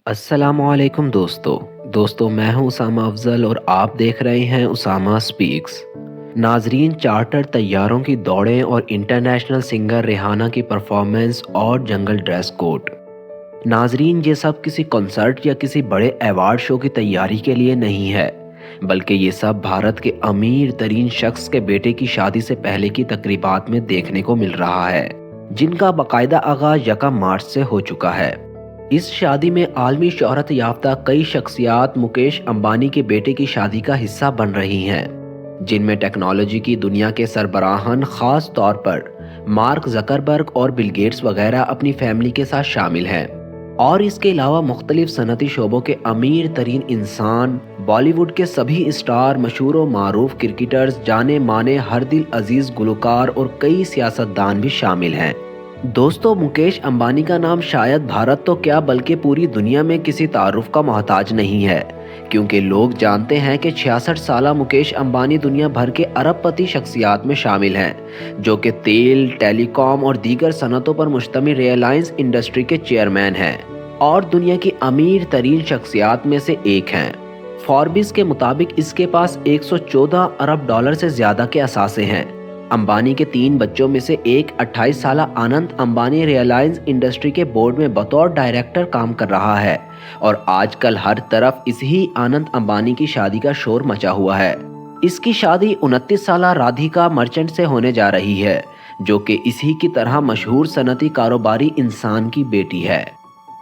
अस्सलाम वालेकुम दोस्तों मैं हूं उसामा अफजल और आप देख रहे हैं उसामा स्पीक्स। नाजरीन, चार्टर तैयारों की दौड़ें और इंटरनेशनल सिंगर रिहाना की परफॉर्मेंस और जंगल ड्रेस कोड। नाजरीन, ये सब किसी कॉन्सर्ट या किसी बड़े अवार्ड शो की तैयारी के लिए नहीं है, बल्कि ये सब भारत के अमीर तरीन शख्स के बेटे की शादी से पहले की तकरीबात में देखने को मिल रहा है, जिनका बाकायदा आगाज 1 मार्च से हो चुका है। इस शादी में आलमी शोहरत याफ्ता कई शख्सियात मुकेश अंबानी के बेटे की शादी का हिस्सा बन रही हैं, जिनमें टेक्नोलॉजी की दुनिया के सरबराहान खास तौर पर मार्क जकरबर्ग और बिल गेट्स वगैरह अपनी फैमिली के साथ शामिल हैं। और इसके अलावा मुख्तलिफ सनती शोबों के अमीर तरीन इंसान, बॉलीवुड के सभी स्टार, मशहूर व मारूफ क्रिकेटर्स, जाने माने हर दिल अजीज गुलकार और कई सियासतदान भी शामिल हैं। दोस्तों, मुकेश अंबानी का नाम शायद भारत तो क्या बल्कि पूरी दुनिया में किसी तारुफ का मोहताज नहीं है, क्योंकि लोग जानते हैं कि 66 साला मुकेश अंबानी दुनिया भर के अरबपति शख्सियात में शामिल हैं, जो कि तेल, टेलीकॉम और दीगर सनतों पर मुश्तमिल रिलायंस इंडस्ट्री के चेयरमैन हैं और दुनिया की अमीर तरीन शख्सियात में से एक हैं। फॉर्ब्स के मुताबिक इसके पास 114 अरब डॉलर से ज्यादा के असासे हैं। अंबानी के 3 बच्चों में से एक 28 साला आनंद अंबानी रिलायंस इंडस्ट्री के बोर्ड में बतौर डायरेक्टर काम कर रहा है और आजकल हर तरफ इसी आनंद अंबानी की शादी का शोर मचा हुआ है। इसकी शादी 29 साला राधिका मर्चेंट से होने जा रही है, जो कि इसी की तरह मशहूर सनती कारोबारी इंसान की बेटी है।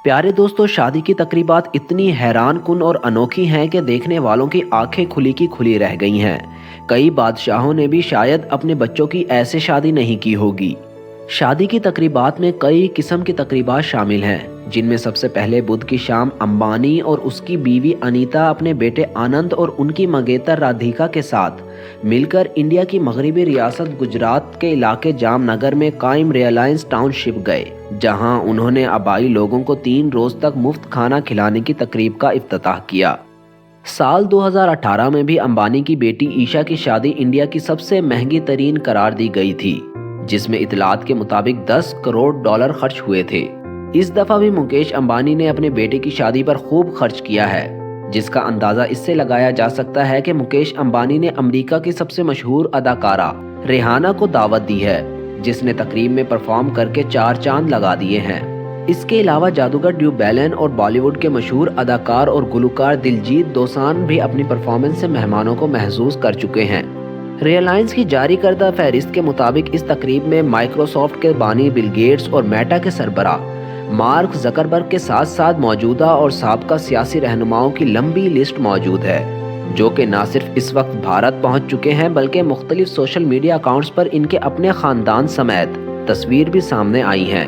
प्यारे दोस्तों, शादी की तकरीबात इतनी हैरान कुन और अनोखी हैं कि देखने वालों की आंखें खुली की खुली रह गई हैं। कई बादशाहों ने भी शायद अपने बच्चों की ऐसे शादी नहीं की होगी। शादी की तकरीबात में कई किस्म की तकरीबात शामिल हैं, जिनमें सबसे पहले बुध की शाम अंबानी और उसकी बीवी अनीता अपने बेटे आनंद और उनकी मंगेतर राधिका के साथ मिलकर इंडिया की मगरबी रियासत गुजरात के इलाके जामनगर में कायम रिलायंस टाउनशिप गए, जहां उन्होंने आबाई लोगों को 3 रोज तक मुफ्त खाना खिलाने की तकरीब का इफ्तिताह किया। साल 2018 में भी अंबानी की बेटी ईशा की शादी इंडिया की सबसे महंगी तरीन करार दी गई थी, जिसमें इतलात के मुताबिक 10 करोड़ डॉलर खर्च हुए थे। इस दफा भी मुकेश अंबानी ने अपने बेटे की शादी पर खूब खर्च किया है, जिसका अंदाजा इससे लगाया जा सकता है कि मुकेश अंबानी ने अमेरिका की सबसे मशहूर अदाकारा रिहाना को दावत दी है, जिसने तकरीब में परफॉर्म करके 4 चांद लगा दिए हैं। इसके अलावा जादूगर ड्यू बैलन और बॉलीवुड के मशहूर अदाकार और गुलकार दिलजीत दोसांझ भी अपनी परफॉर्मेंस से मेहमानों को महसूस कर चुके हैं। रिलायंस की जारी करदा फहरिस्त के मुताबिक इस तकरीब में माइक्रोसॉफ्ट के बानी बिल गेट्स और मेटा के सरबराह मार्क जकरबर्ग के साथ साथ मौजूदा और साबका सियासी रहनुमाओं की लंबी लिस्ट मौजूद है, जो कि न सिर्फ इस वक्त भारत पहुंच चुके हैं, बल्कि मुख्तलिफ सोशल मीडिया अकाउंट्स पर इनके अपने खानदान समेत तस्वीर भी सामने आई हैं,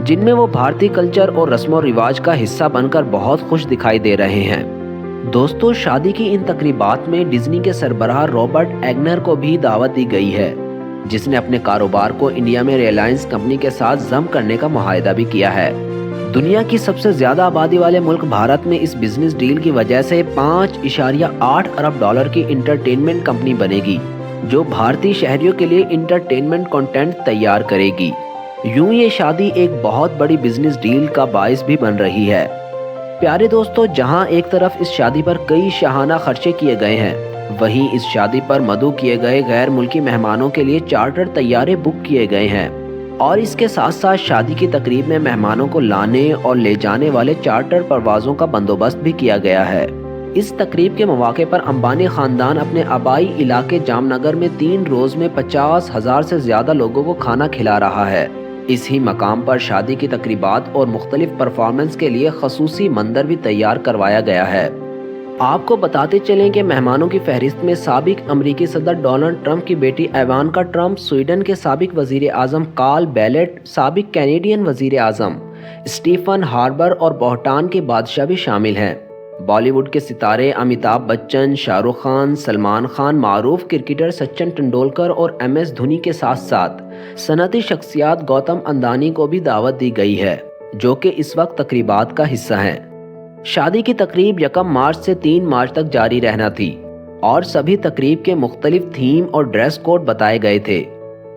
जिनमें वो भारतीय कल्चर और रस्म रिवाज का हिस्सा बनकर बहुत खुश दिखाई दे रहे हैं। दोस्तों, शादी की इन तकरीबात में डिज्नी के सरबराह रॉबर्ट एग्नर को भी दावत दी गई है, जिसने अपने कारोबार को इंडिया में रिलायंस कंपनी के साथ जम करने का मुआहदा भी किया है। दुनिया की सबसे ज्यादा आबादी वाले मुल्क भारत में इस बिजनेस डील की वजह से 5.8 अरब डॉलर की इंटरटेनमेंट कंपनी बनेगी, जो भारतीय शहरियों के लिए इंटरटेनमेंट कंटेंट तैयार करेगी। यूं ये शादी एक बहुत बड़ी बिजनेस डील का बाइस भी बन रही है। प्यारे दोस्तों, जहां एक तरफ इस शादी पर कई शाहाना खर्चे किए गए हैं, वहीं इस शादी पर मदऊ किए गए गैर मुल्की मेहमानों के लिए चार्टर तैयारे बुक किए गए हैं और इसके साथ साथ शादी की तकरीब में मेहमानों को लाने और ले जाने वाले चार्टर परवाजों का बंदोबस्त भी किया गया है। इस तकरीब के मौके पर अंबानी खानदान अपने आबाई इलाके जामनगर में 3 रोज में 50,000 से ज्यादा लोगों को खाना खिला रहा है। इसी मकाम पर शादी की तकरीबात और मुख्तलिफ परफॉर्मेंस के लिए खसूसी मंदिर भी तैयार करवाया गया है। आपको बताते चलें कि मेहमानों की फहरिस्त में साबिक अमरीकी सदर डोनाल्ड ट्रंप की बेटी इवांका ट्रंप, स्वीडन के साबिक वजीर आजम कार्ल बेलेट, साबिक कैनेडियन वजीर आजम स्टीफन हार्बर और बोहटान के बादशाह भी शामिल हैं। बॉलीवुड के सितारे अमिताभ बच्चन, शाहरुख खान, सलमान खान, मारूफ क्रिकेटर सचिन तेंदुलकर और MS धोनी के साथ साथ सनती शख्सियात गौतम अंबानी को भी दावत दी गई है, जो कि इस वक्त तकरीबात का हिस्सा हैं। शादी की तकरीब 1 मार्च से 3 मार्च तक जारी रहना थी और सभी तकरीब के मुख्तलिफ थीम और ड्रेस कोड बताए गए थे।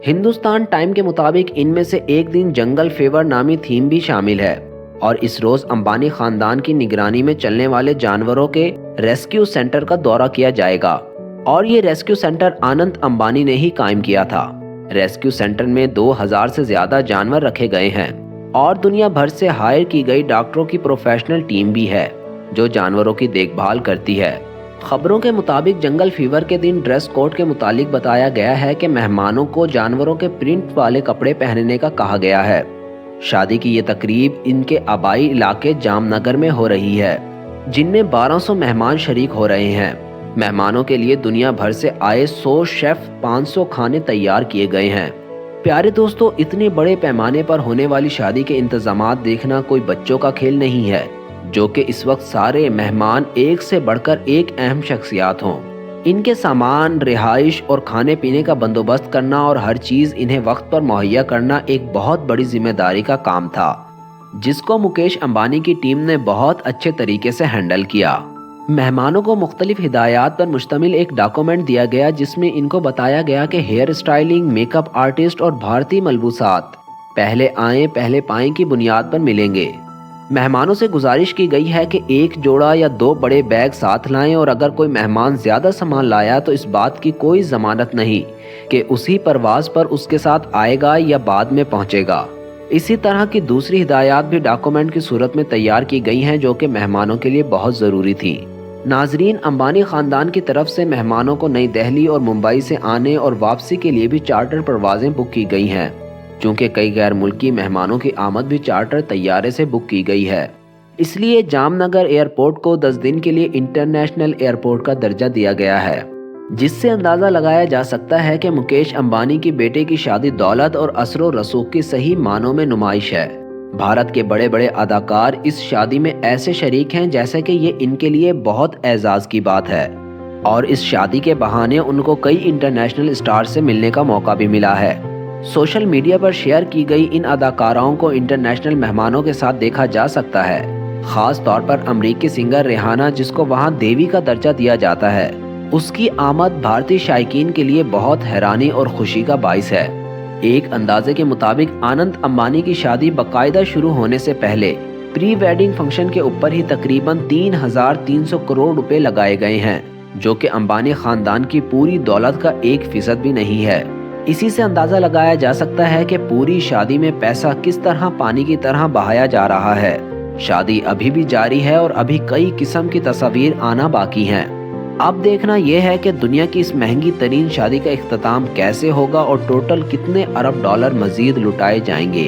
हिंदुस्तान टाइम के मुताबिक इनमें से एक दिन जंगल फेवर नामी थीम भी शामिल है اور اس روز امبانی خاندان کی نگرانی میں چلنے والے جانوروں کے ریسکیو سینٹر کا دورہ کیا جائے گا، اور یہ ریسکیو سینٹر آنند امبانی نے ہی قائم کیا تھا۔ ریسکیو سینٹر میں 2000 سے زیادہ جانور رکھے گئے ہیں اور دنیا بھر سے ہائر کی گئی ڈاکٹروں کی پروفیشنل ٹیم بھی ہے جو جانوروں کی دیکھ بھال کرتی ہے۔ خبروں کے مطابق جنگل فیور کے دن ڈریس کوڈ کے متعلق بتایا گیا ہے کہ مہمانوں کو جانوروں کے پرنٹ والے کپڑے پہننے کا کہا گیا ہے۔ شادی کی یہ تقریب ان کے آبائی علاقے جام نگر میں ہو رہی ہے، جن میں 1200 مہمان شریک ہو رہے ہیں۔ مہمانوں کے لیے دنیا بھر سے آئے 100 شیف 500 کھانے تیار کیے گئے ہیں۔ پیارے دوستو، اتنے بڑے پیمانے پر ہونے والی شادی کے انتظامات دیکھنا کوئی بچوں کا کھیل نہیں ہے، جو کہ اس وقت سارے مہمان ایک سے بڑھ کر ایک اہم شخصیات ہوں۔ ان کے سامان، رہائش اور کھانے پینے کا بندوبست کرنا اور ہر چیز انہیں وقت پر مہیا کرنا ایک بہت بڑی ذمہ داری کا کام تھا، جس کو مکیش امبانی کی ٹیم نے بہت اچھے طریقے سے ہینڈل کیا۔ مہمانوں کو مختلف ہدایات پر مشتمل ایک ڈاکومنٹ دیا گیا جس میں ان کو بتایا گیا کہ hair styling, make up artist اور بھارتی ملبوسات پہلے آئیں پہلے پائیں کی بنیاد پر ملیں گے۔ مہمانوں سے گزارش کی گئی ہے کہ ایک جوڑا یا 2 بڑے بیگ ساتھ لائیں، اور اگر کوئی مہمان زیادہ سامان لایا تو اس بات کی کوئی ضمانت نہیں کہ اسی پرواز پر اس کے ساتھ آئے گا یا بعد میں پہنچے گا۔ اسی طرح کی دوسری ہدایات بھی ڈاکومنٹ کی صورت میں تیار کی گئی ہیں جو کہ مہمانوں کے لیے بہت ضروری تھی۔ ناظرین، امبانی خاندان کی طرف سے مہمانوں کو نئی دہلی اور ممبئی سے آنے اور واپسی کے لیے بھی چارٹر پروازیں بک کی گئی ہیں، چونکہ کئی غیر ملکی مہمانوں کی آمد بھی چارٹر طیارے سے بک کی گئی ہے۔ اس لیے جام نگر ایئرپورٹ کو 10 دن کے لیے انٹرنیشنل ایئرپورٹ کا درجہ دیا گیا ہے، جس سے اندازہ لگایا جا سکتا ہے کہ مکیش امبانی کی بیٹے کی شادی دولت اور اثر و رسوخ کی صحیح معنوں میں نمائش ہے۔ بھارت کے بڑے بڑے اداکار اس شادی میں ایسے شریک ہیں جیسے کہ یہ ان کے لیے بہت اعزاز کی بات ہے، اور اس شادی کے بہانے ان کو کئی انٹرنیشنل اسٹار سے ملنے کا موقع بھی ملا ہے۔ سوشل میڈیا پر شیئر کی گئی ان اداکاراؤں کو انٹرنیشنل مہمانوں کے ساتھ دیکھا جا سکتا ہے، خاص طور پر امریکی سنگر ریحانہ، جس کو وہاں دیوی کا درجہ دیا جاتا ہے۔ اس کی آمد بھارتی شائقین کے لیے بہت حیرانی اور خوشی کا باعث ہے۔ ایک اندازے کے مطابق آنند امبانی کی شادی باقاعدہ شروع ہونے سے پہلے پری ویڈنگ فنکشن کے اوپر ہی تقریباً 3300 کروڑ روپے لگائے گئے ہیں، جو کہ امبانی خاندان کی پوری دولت کا 1% بھی نہیں ہے۔ اسی سے اندازہ لگایا جا سکتا ہے کہ پوری شادی میں پیسہ کس طرح پانی کی طرح بہایا جا رہا ہے۔ شادی ابھی بھی جاری ہے اور ابھی کئی قسم کی تصاویر آنا باقی ہیں۔ اب دیکھنا یہ ہے کہ دنیا کی اس مہنگی ترین شادی کا اختتام کیسے ہوگا اور ٹوٹل کتنے ارب ڈالر مزید لٹائے جائیں گے۔